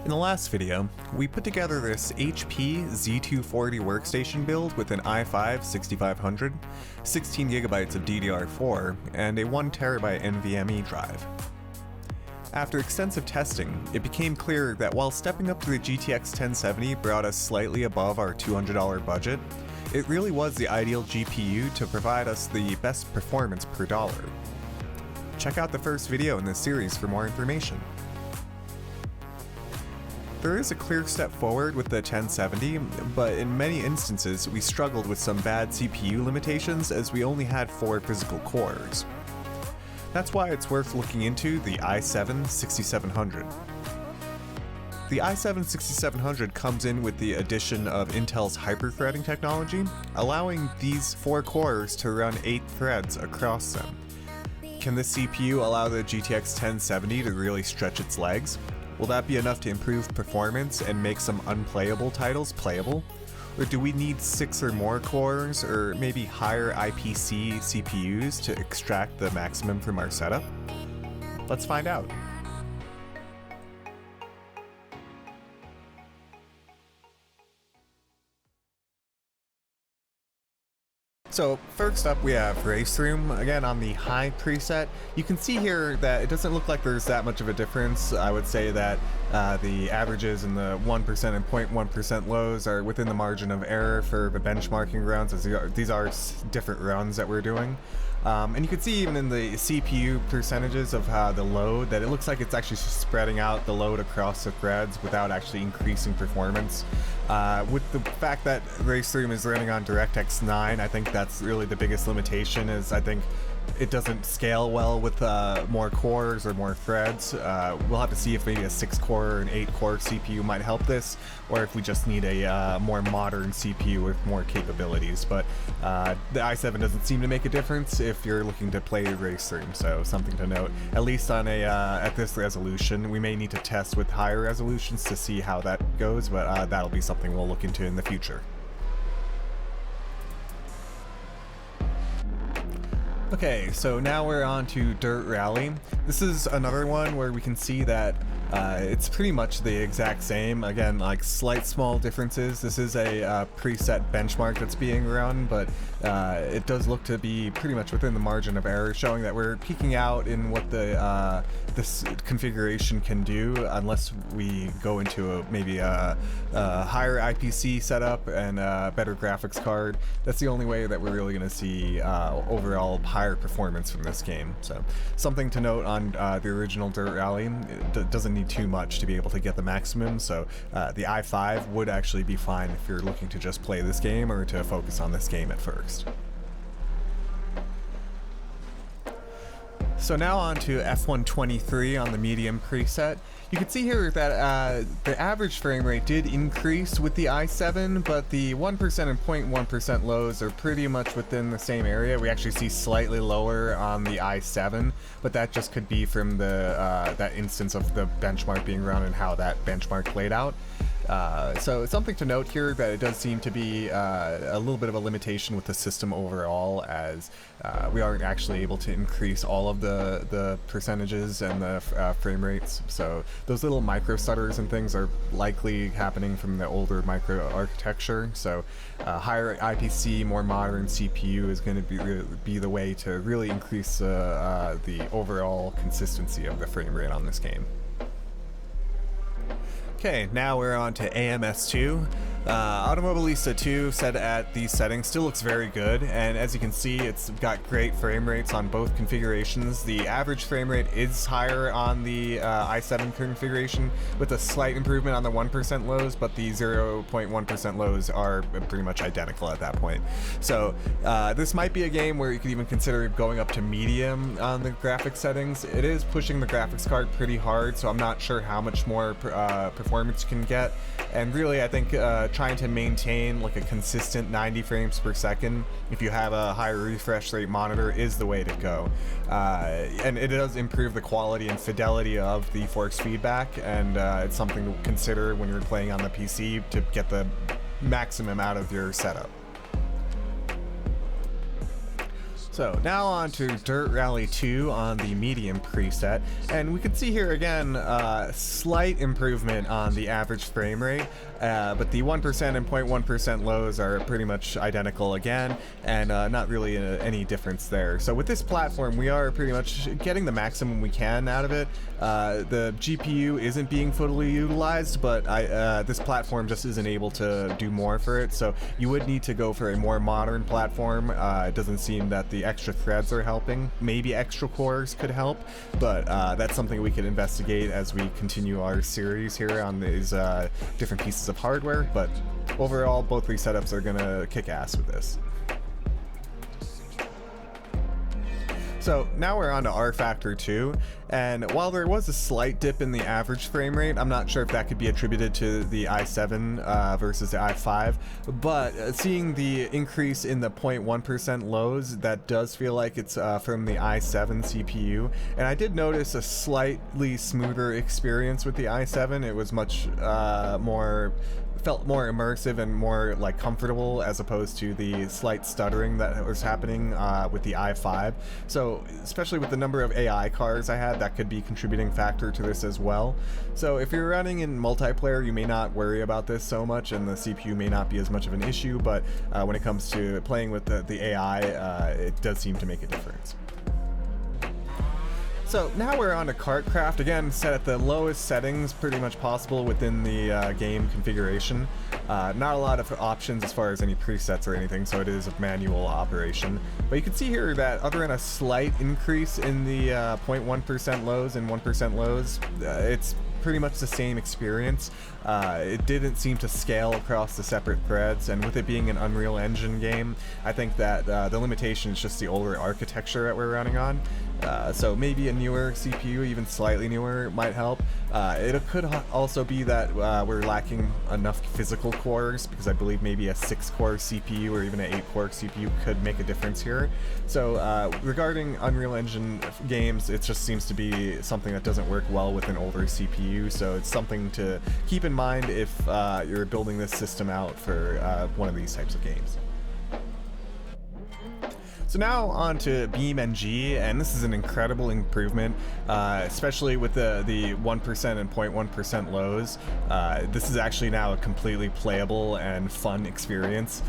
In the last video, we put together this HP Z240 workstation build with an i5 6500, 16GB of DDR4, and a 1TB NVMe drive. After extensive testing, it became clear that while stepping up to the GTX 1070 brought us slightly above our $200 budget, it really was the ideal GPU to provide us the best performance per dollar. Check out the first video in this series for more information. There is a clear step forward with the 1070, but in many instances we struggled with some bad CPU limitations as we only had 4 physical cores. That's why it's worth looking into the i7 6700. The i7 6700 comes in with the addition of Intel's hyperthreading technology, allowing these 4 cores to run 8 threads across them. Can this CPU allow the GTX 1070 to really stretch its legs? Will that be enough to improve performance and make some unplayable titles playable? Or do we need 6 or more cores, or maybe higher IPC CPUs to extract the maximum from our setup? Let's find out. So first up we have Raceroom, again on the high preset. You can see here that it doesn't look like there's that much of a difference. I would say that the averages and the 1% and 0.1% lows are within the margin of error for the benchmarking rounds, as these are different runs that we're doing. And you can see even in the CPU percentages of the load that it looks like it's actually spreading out the load across the threads without actually increasing performance. With the fact that Raceroom is running on DirectX 9, I think that's really the biggest limitation, is I think it doesn't scale well with more cores or more threads. We'll have to see if maybe a 6-core or an 8-core CPU might help this, or if we just need a more modern CPU with more capabilities. But the i7 doesn't seem to make a difference if you're looking to play Raceroom, so something to note. At least on a at this resolution. We may need to test with higher resolutions to see how that goes, but that'll be something we'll look into in the future. Okay, so now we're on to Dirt Rally. This is another one where we can see that it's pretty much the exact same. Again, like slight small differences. This is a preset benchmark that's being run, but it does look to be pretty much within the margin of error, showing that we're peaking out in what the this configuration can do, unless we go into maybe a higher IPC setup and a better graphics card. That's the only way that we're really going to see overall higher performance from this game. So something to note on the original Dirt Rally. It doesn't need too much to be able to get the maximum, so the i5 would actually be fine if you're looking to just play this game or to focus on this game at first. So now on to F123 on the medium preset. You can see here that the average frame rate did increase with the i7, but the 1% and 0.1% lows are pretty much within the same area. We actually see slightly lower on the i7, but that just could be from the that instance of the benchmark being run and how that benchmark played out. So something to note here that it does seem to be a little bit of a limitation with the system overall, as we aren't actually able to increase all of the percentages and the frame rates. So those little micro stutters and things are likely happening from the older micro architecture. So higher IPC, more modern CPU is going to be the way to really increase the overall consistency of the frame rate on this game. Okay, now we're on to AMS2. Automobilista 2 set at these settings still looks very good, and as you can see, it's got great frame rates on both configurations. The average frame rate is higher on the i7 configuration, with a slight improvement on the 1% lows, but the 0.1% lows are pretty much identical at that point. So this might be a game where you could even consider going up to medium on the graphics settings. It is pushing the graphics card pretty hard, so I'm not sure how much more performance you can get, and really I think trying to maintain like a consistent 90 frames per second if you have a higher refresh rate monitor is the way to go. And it does improve the quality and fidelity of the force feedback, and it's something to consider when you're playing on the PC to get the maximum out of your setup. So now on to Dirt Rally 2 on the medium preset, and we can see here again slight improvement on the average frame rate, but the 1% and 0.1% lows are pretty much identical again, and not really any difference there. So with this platform, we are pretty much getting the maximum we can out of it. The GPU isn't being fully utilized, but this platform just isn't able to do more for it, so you would need to go for a more modern platform. It doesn't seem that the extra threads are helping. Maybe extra cores could help, but that's something we could investigate as we continue our series here on these different pieces of hardware. But overall, both these setups are gonna kick ass with this. So now we're on to rFactor 2, and while there was a slight dip in the average frame rate, I'm not sure if that could be attributed to the i7 versus the i5, but seeing the increase in the 0.1% lows, that does feel like it's from the i7 CPU, and I did notice a slightly smoother experience with the i7. It was much felt more immersive and more like comfortable, as opposed to the slight stuttering that was happening with the i5. So especially with the number of AI cars I had, that could be a contributing factor to this as well. So if you're running in multiplayer, you may not worry about this so much, and the CPU may not be as much of an issue, but when it comes to playing with the AI, it does seem to make a difference. So now we're on to KartCraft, again set at the lowest settings pretty much possible within the game configuration. Not a lot of options as far as any presets or anything, so it is a manual operation. But you can see here that other than a slight increase in the 0.1% lows and 1% lows, it's pretty much the same experience. It didn't seem to scale across the separate threads, and with it being an Unreal Engine game, I think that the limitation is just the older architecture that we're running on. So maybe a newer CPU, even slightly newer, might help. It could also be that we're lacking enough physical cores, because I believe maybe a 6-core CPU or even an 8-core CPU could make a difference here. So regarding Unreal Engine games, it just seems to be something that doesn't work well with an older CPU, so it's something to keep in mind if you're building this system out for one of these types of games. So now on to BeamNG, and this is an incredible improvement, especially with the 1% and 0.1% lows. This is actually now a completely playable and fun experience.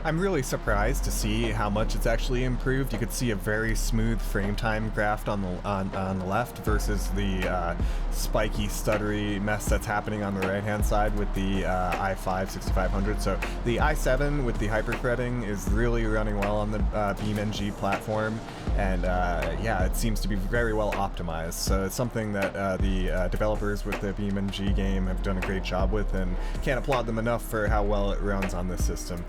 I'm really surprised to see how much it's actually improved. You could see a very smooth frame time graph on the left versus the spiky, stuttery mess that's happening on the right-hand side with the i5 6500. So the i7 with the hyperthreading is really running well on the BeamNG platform, and yeah, it seems to be very well optimized. So it's something that the developers with the BeamNG game have done a great job with, and can't applaud them enough for how well it runs on this system.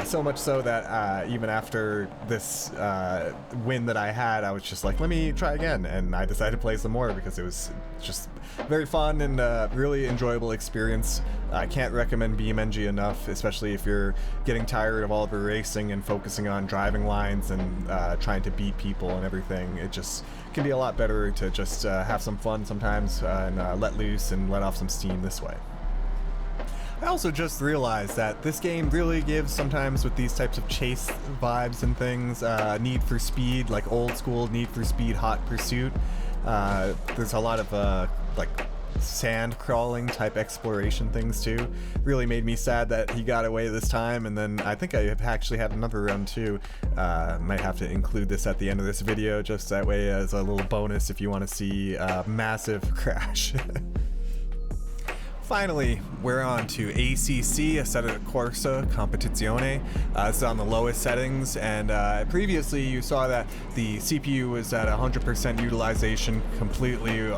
So much so that even after this win that I had, I was just like, let me try again, and I decided to play some more because it was just very fun and really enjoyable experience. I can't recommend BeamNG enough, especially if you're getting tired of all the racing and focusing on driving lines and trying to beat people and everything. It just can be a lot better to just have some fun sometimes and let loose and let off some steam this way. I also just realized that this game really gives, sometimes with these types of chase vibes and things, Need for Speed, like old school Need for Speed Hot Pursuit. There's a lot of like sand crawling type exploration things too. Really made me sad that he got away this time, and then I think I actually had another run too. Might have to include this at the end of this video, just that way as a little bonus if you want to see a massive crash. Finally, we're on to ACC, Assetto Corsa Competizione. It's on the lowest settings, and previously you saw that the CPU was at 100% utilization, completely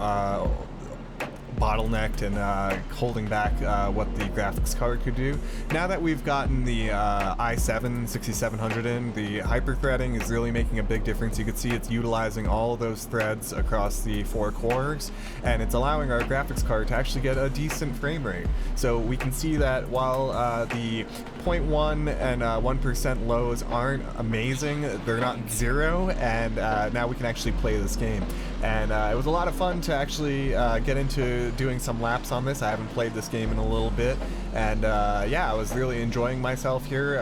bottlenecked and holding back what the graphics card could do. Now that we've gotten the i7 6700 in, the hyperthreading is really making a big difference. You can see it's utilizing all of those threads across the 4 cores, and it's allowing our graphics card to actually get a decent frame rate. So we can see that while the 0.1 and 1% lows aren't amazing, they're not zero, and now we can actually play this game. And it was a lot of fun to actually get into doing some laps on this. I haven't played this game in a little bit, and yeah, I was really enjoying myself here.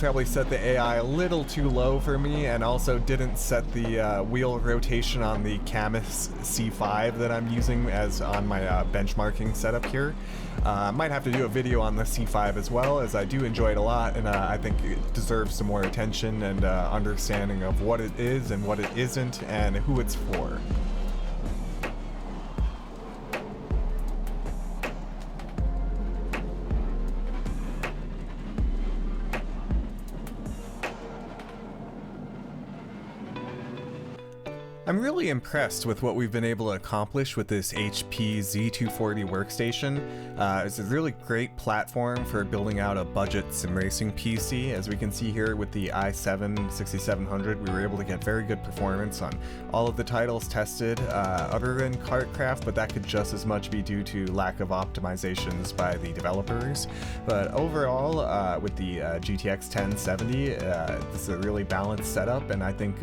Probably set the AI a little too low for me, and also didn't set the wheel rotation on the Camus C5 that I'm using as on my benchmarking setup here. Might have to do a video on the C5 as well, as I do enjoy it a lot, and I think it deserves some more attention and understanding of what it is and what it isn't and who it's for. I'm really impressed with what we've been able to accomplish with this HP Z240 workstation. It's a really great platform for building out a budget sim racing PC. As we can see here with the i7-6700, we were able to get very good performance on all of the titles tested, other than KartCraft, but that could just as much be due to lack of optimizations by the developers. But overall, with the GTX 1070, this is a really balanced setup, and I think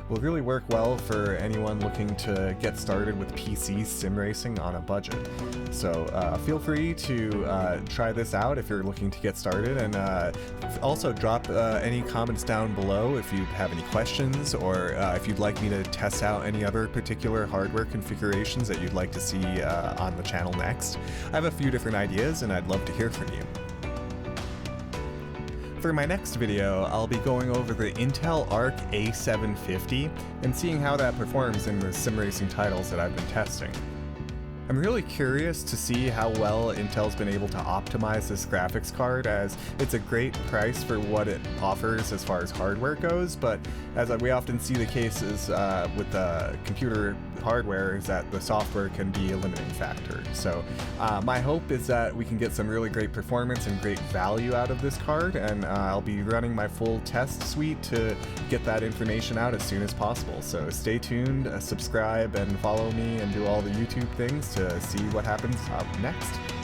will really work well for anyone looking to get started with PC sim racing on a budget. So feel free to try this out if you're looking to get started, and also drop any comments down below if you have any questions, or if you'd like me to test out any other particular hardware configurations that you'd like to see on the channel next. I have a few different ideas, and I'd love to hear from you. For my next video, I'll be going over the Intel Arc A750 and seeing how that performs in the sim racing titles that I've been testing. I'm really curious to see how well Intel's been able to optimize this graphics card, as it's a great price for what it offers as far as hardware goes, but as we often see the cases with computer hardware, is that the software can be a limiting factor. So my hope is that we can get some really great performance and great value out of this card, and I'll be running my full test suite to get that information out as soon as possible. So stay tuned, subscribe, and follow me, and do all the YouTube things to see what happens up next.